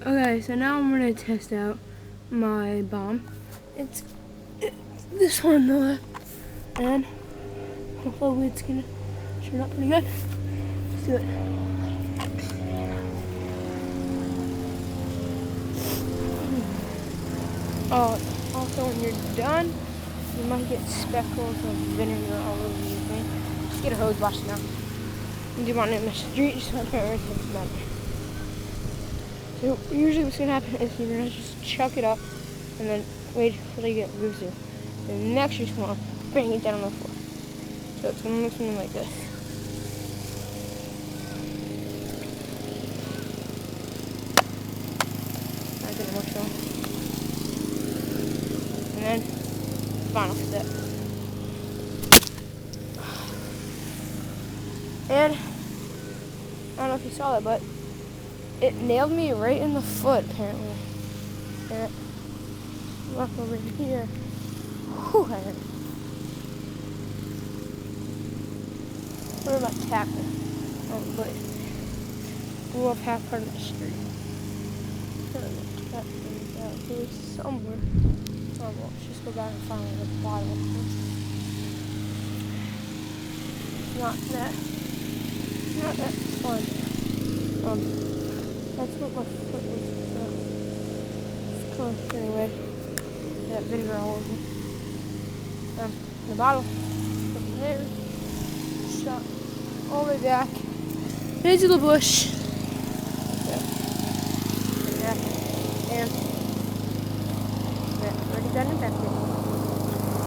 Okay, so now I'm gonna test out my bomb. It's this one on the left, and hopefully it's gonna turn up pretty good. Let's do it. Oh, also when you're done, you might get speckles of vinegar all over your thing. Just get a hose wash now. And do you want it in the street? Just want to right there. So usually what's gonna happen is you're gonna just chuck it up and then wait until you get looser. And next you're just gonna bring it down on the floor. So it's gonna look something like this. Not gonna look so. And then final step. And I don't know if you saw that, but it nailed me right in the foot, apparently. And it left over here. Whew, I hurt. What about tapping? Oh, but blew up half part of the street. Here somewhere. Oh, well, let's just go back and find the bottle. Not that fun. That's what my foot was. It's close anyway. That vinegar all over. The bottle from there. Shot all the way back into the bush. And already got infected.